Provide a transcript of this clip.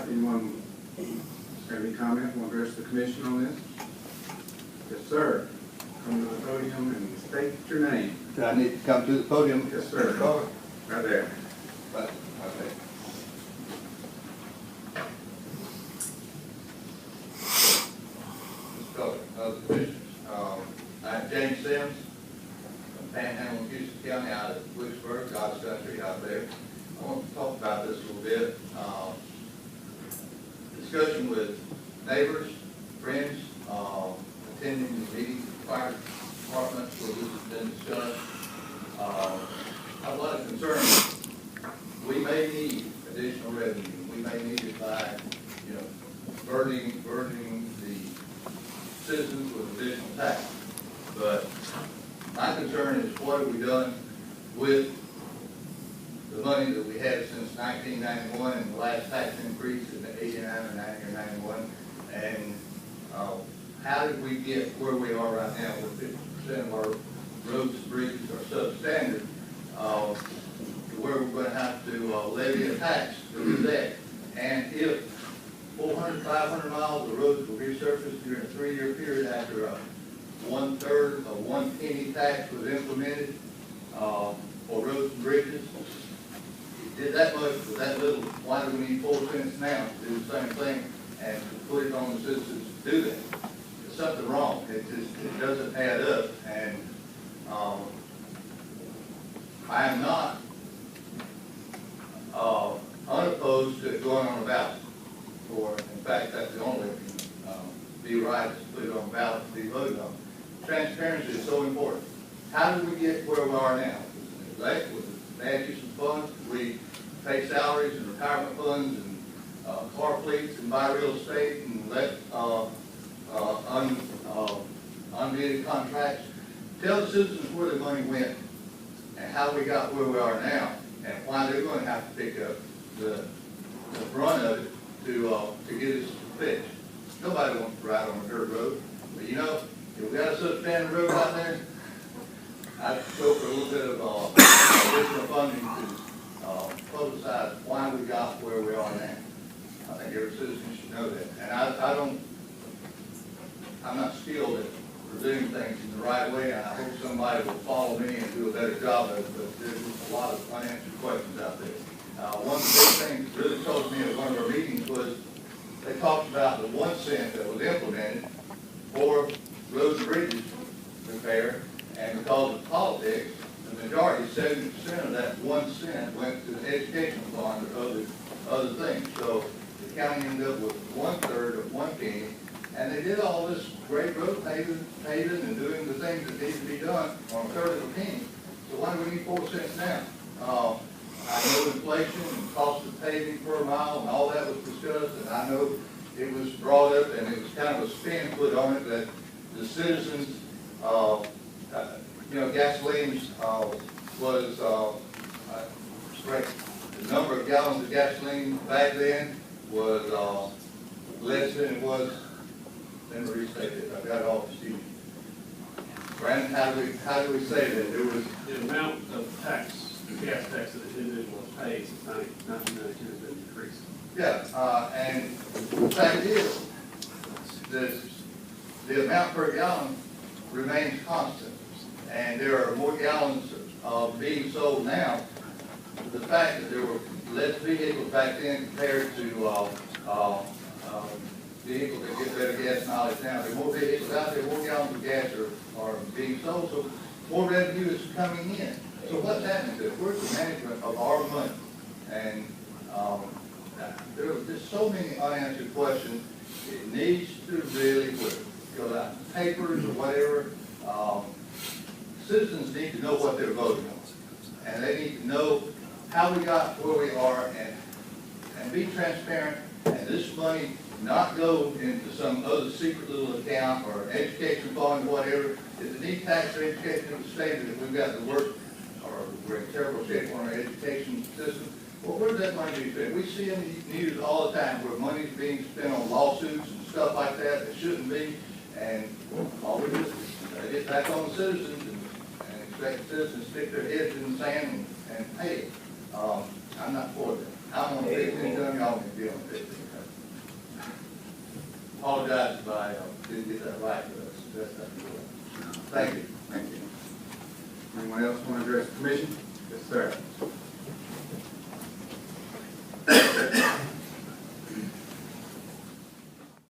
Anyone have any comment, want to address the commission on this? Yes, sir. Come to the podium and state your name. Do I need to come to the podium? Yes, sir. Right there. Right, okay. Let's go. Other commissioners. I'm James Sims from Panhandle, Houston County, out of Wicksburg, God's country out there. I want to talk about this a little bit. Discussion with neighbors, friends, attending the meeting, fire department where this has been discussed. I have a lot of concern. We may need additional revenue. We may need it by, burdening the citizens with additional tax. But my concern is what have we done with the money that we had since 1991 and the last tax increase in 89 or 90 or 91, and how did we get where we are right now with 50% of our roads and bridges are substandard, to where we're going to have to levy a tax to do that. And if 400, 500 miles of roads will resurface during a 3-year period after a 1/3 of 1 penny tax was implemented for roads and bridges, did that much with that little, why do we need 4 cents now to do the same thing and to put it on the citizens to do that? There's something wrong. It doesn't add up, and I am not unopposed to it going on a ballot. In fact, that's the only way it can be right, is to put it on a ballot to be voted on. Transparency is so important. How did we get where we are now? With bad use of funds, we pay salaries and retirement funds and car fleets and buy real estate and let unbid contracts. Tell the citizens where the money went and how we got where we are now and why they're going to have to pick up the brunt of it to get us fixed. Nobody wants to ride on a dirt road, but if we got a substandard road out there, I'd go for a little bit of additional funding to publicize why we got where we are now. I think every citizen should know that. And I'm not skilled at doing things in the right way, and I hope somebody will follow me and do a better job of it, but there's a lot of unanswered questions out there. One of the big things that really told me at one of our meetings was they talked about the 1 cent that was implemented for roads and bridges repair, and because of politics, the majority, 70% of that 1 cent went to the educational fund or other things. So the county ended up with 1/3 of 1 penny, and they did all this great road paving and doing the things that need to be done on 1/3 of a penny. So why do we need 4 cents now? I know inflation and cost of paving per mile and all that was discussed, and I know it was brought up and it was kind of a spin put on it that the citizens, gasoline was the number of gallons of gasoline back then was less than it was. Let me restate it. I've got it all Steve. Brandon, how do we say that? There was The amount of gas tax that the individual pays since 1992 has been decreased. Yeah, and the fact is that the amount per gallon remains constant, and there are more gallons being sold now. The fact that there were less vehicles back then compared to vehicles that get better gas mileage now. There are more vehicles out there, more gallons of gas are being sold, so more revenue is coming in. So what's happening to it? Where's the management of our money? And there are just so many unanswered questions. It needs to really go out in papers or whatever. Citizens need to know what they're voting on, and they need to know how we got where we are, and be transparent. And this money not go into some other secret little account or education fund or whatever. If the need tax for education of the state, if we've got the work or we're in terrible shape on our education system, well, where's that money being spent? We see in the news all the time where money's being spent on lawsuits and stuff like that shouldn't be, and all we do is get back on the citizens and expect the citizens to stick their heads in the sand and pay it. I'm not for that. I want to get things done, y'all on me dealing with it. Apologize if I didn't get that right, but that's not good. Thank you. Thank you. Anyone else want to address the commission? Yes, sir.